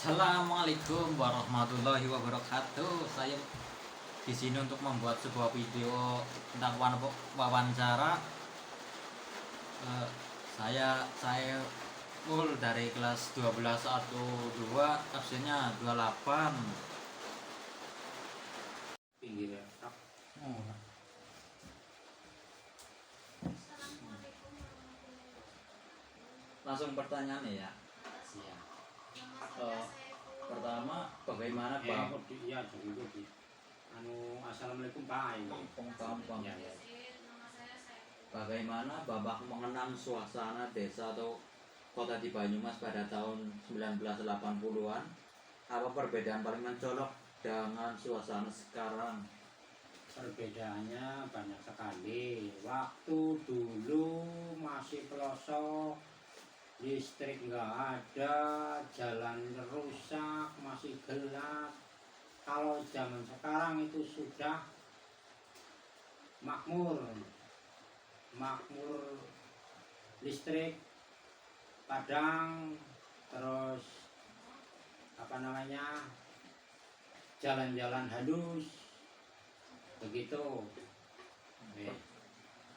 Assalamualaikum warahmatullahi wabarakatuh. Saya di sini untuk membuat sebuah video tentang wawancara. Eh, saya full dari kelas 12 absennya 28. Pinggir ya. Oh. Langsung pertanyaannya ya. Iya. Pertama, bagaimana Bapak? Iya, jadi itu. Assalamualaikum Pak. Gampang. Ya, ya. Bagaimana Bapak mengenang suasana desa atau kota di Banyumas pada tahun 1980-an? Apa perbedaan paling mencolok dengan suasana sekarang? Perbedaannya banyak sekali. Waktu dulu masih pelosok, listrik nggak ada, jalan rusak, masih gelap. Kalau zaman sekarang itu sudah makmur, listrik, padang, terus jalan-jalan halus, begitu.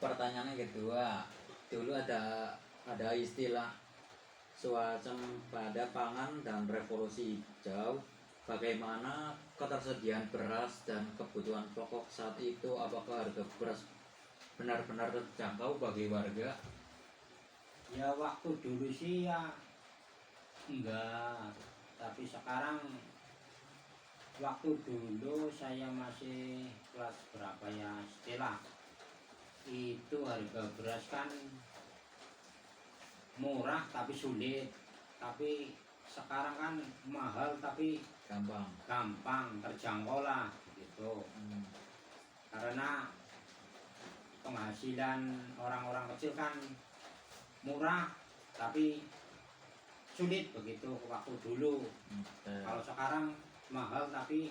Pertanyaan yang kedua, dulu ada istilah pada pangan dan revolusi hijau. Bagaimana ketersediaan beras dan kebutuhan pokok saat itu? Apakah harga beras benar-benar terjangkau bagi warga? Ya waktu dulu sih ya enggak, tapi sekarang waktu dulu saya masih kelas berapa ya, setelah itu harga beras kan murah tapi sulit, tapi sekarang kan mahal tapi gampang terjangkau lah gitu. Karena penghasilan orang-orang kecil kan murah tapi sulit begitu waktu dulu. Kalau sekarang mahal tapi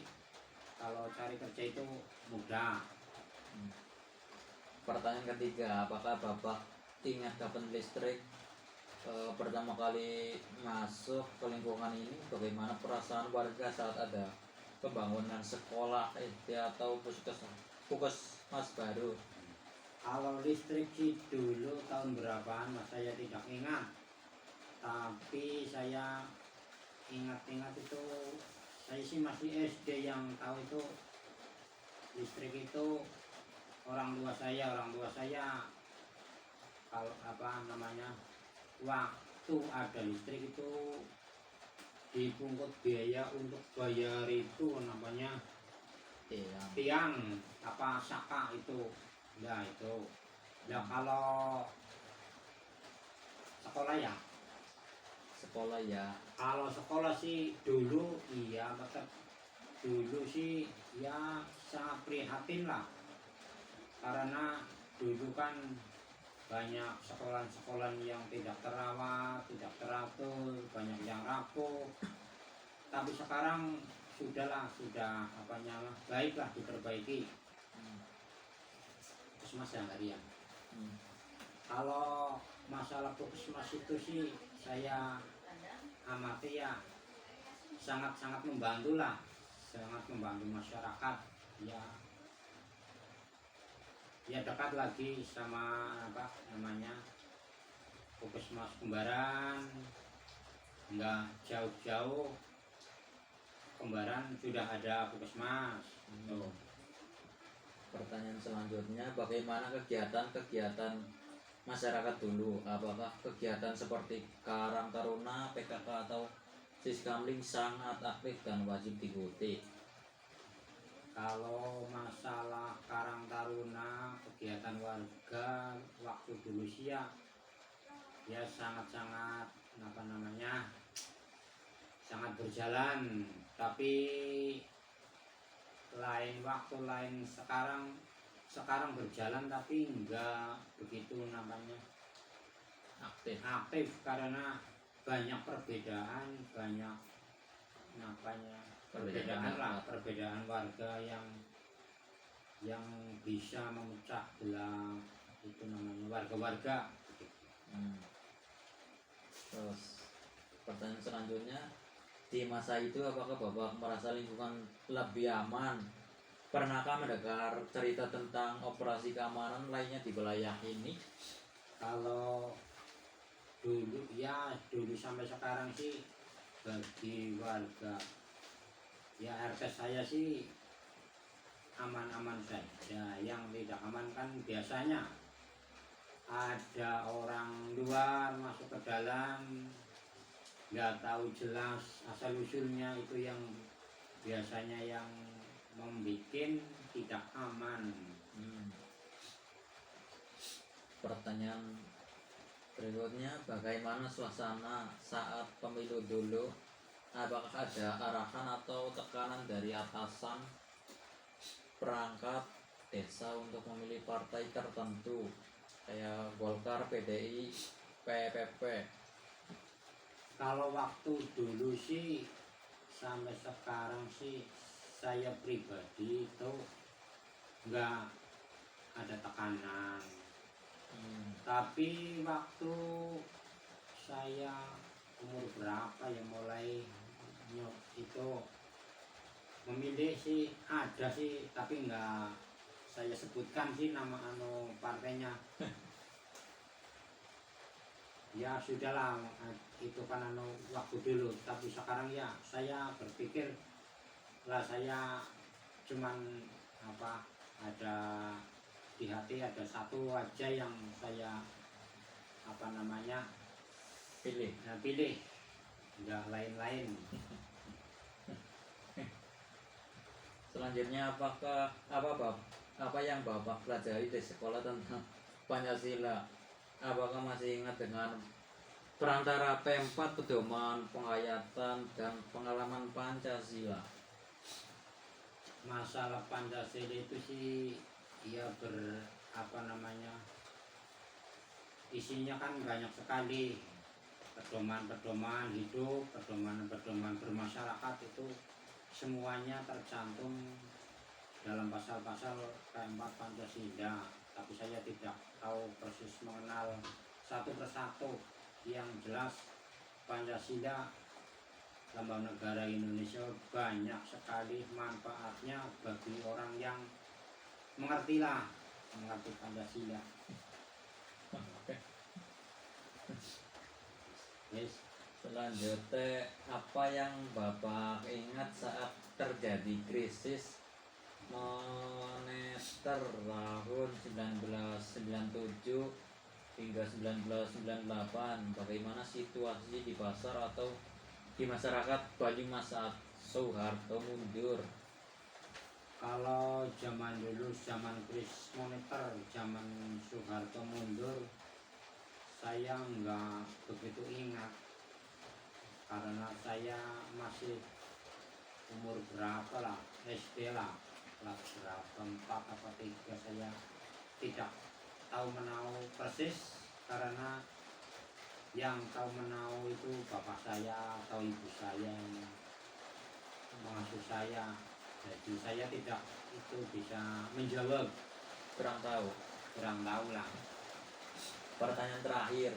kalau cari kerja itu mudah. Pertanyaan ketiga, apakah Bapak ingat kapan listrik pertama kali masuk ke lingkungan ini? Bagaimana perasaan warga saat ada pembangunan sekolah atau puskesmas baru? Kalau listrik sih dulu tahun berapaan mas, saya tidak ingat, tapi saya ingat-ingat itu saya sih masih SD yang tahu itu listrik itu orang tua saya kalau waktu ada listrik itu dipungut biaya untuk bayar itu tiang saka itu. Ya itu. Ya kalau sekolah ya. Kalau sekolah sih dulu iya, tetap dulu sih ya sangat prihatin lah. Karena dulu kan banyak sekolah yang tidak terawat, tidak teratur, banyak yang rapuh. Tapi sekarang sudah baiklah, diperbaiki. Puskesmas ya harian. Kalau masalah puskesmas itu sih saya amati ya sangat-sangat membantu lah, sangat membantu masyarakat ya dekat lagi sama puskesmas Kembaran, nggak jauh-jauh, Kembaran sudah ada puskesmas. Pertanyaan selanjutnya, bagaimana kegiatan masyarakat dulu? Apakah kegiatan seperti Karang Taruna, PKK atau Siskamling sangat aktif dan wajib diikuti? Kalau masalah Karang Taruna, kegiatan warga waktu dulu sih ya sangat-sangat sangat berjalan, tapi lain waktu lain sekarang berjalan tapi enggak begitu aktif karena banyak perbedaan warga yang bisa memecah belah itu warga-warga. Terus pertanyaan selanjutnya, Di masa itu apakah Bapak merasa lingkungan lebih aman? Pernahkah mendengar cerita tentang operasi keamanan lainnya di wilayah ini? Kalau dulu ya dulu sampai sekarang sih bagi warga ya RT saya sih aman-aman saja. Yang tidak aman kan biasanya ada orang luar masuk ke dalam, nggak tahu jelas asal usulnya, itu yang biasanya yang membuat tidak aman. Hmm. Pertanyaan berikutnya, bagaimana suasana saat pemilu dulu? Apakah ada arahan atau tekanan dari atasan perangkat desa untuk memilih partai tertentu kayak Golkar, PDI, PPP? Kalau waktu dulu sih sampai sekarang sih saya pribadi itu nggak ada tekanan. Tapi waktu saya umur berapa ya mulai itu memilih sih ada sih, tapi nggak saya sebutkan sih nama partainya. Ya sudahlah, itu kan waktu dulu. Tapi sekarang ya saya berpikir lah, saya cuman ada di hati ada satu aja yang saya pilih, nggak lain-lain. Selanjutnya, apa yang Bapak pelajari di sekolah tentang Pancasila? Apakah masih ingat dengan perantara P4, pedoman, penghayatan, dan pengalaman Pancasila? Masalah Pancasila itu sih ya isinya kan banyak sekali pedoman-pedoman hidup, pedoman-pedoman bermasyarakat, itu semuanya tercantum dalam pasal-pasal P4 Pancasila. Tapi saya tidak tahu persis mengenal satu persatu. Yang jelas Pancasila, lambang negara Indonesia, banyak sekali manfaatnya bagi orang yang mengerti Pancasila. Yes. Selanjutnya, apa yang Bapak ingat saat terjadi krisis moneter tahun 1997 hingga 1998? Bagaimana situasi di pasar atau di masyarakat Bali masa Soeharto mundur? Kalau zaman dulu, zaman krisis moneter, zaman Soeharto mundur, saya nggak begitu ingat karena saya masih umur berapa lah, SD lah, kelas berapa, 4 atau 3, saya tidak tahu menau persis, karena yang tahu menau itu bapak saya atau ibu saya yang mengasuh saya. Jadi saya tidak itu bisa menjawab, Kurang tahu. lah. Pertanyaan terakhir,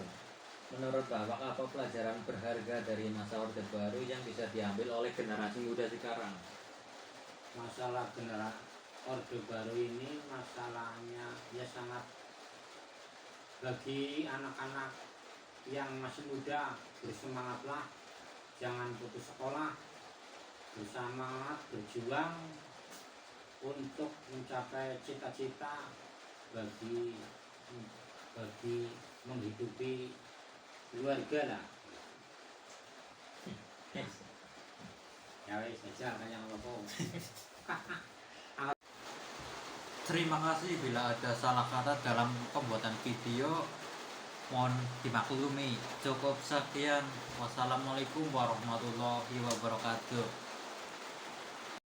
menurut Bapak apa pelajaran berharga dari masa Orde Baru yang bisa diambil oleh generasi muda sekarang? Masalah Orde Baru ini masalahnya ya sangat, bagi anak-anak yang masih muda, bersemangatlah, jangan putus sekolah, bersemangat berjuang untuk mencapai cita-cita bagi menghidupi keluarga lah. Ya wes saja kayak apa. Terima kasih bila ada salah kata dalam pembuatan video, mohon dimaklumi. Cukup sekian. Wassalamualaikum warahmatullahi wabarakatuh.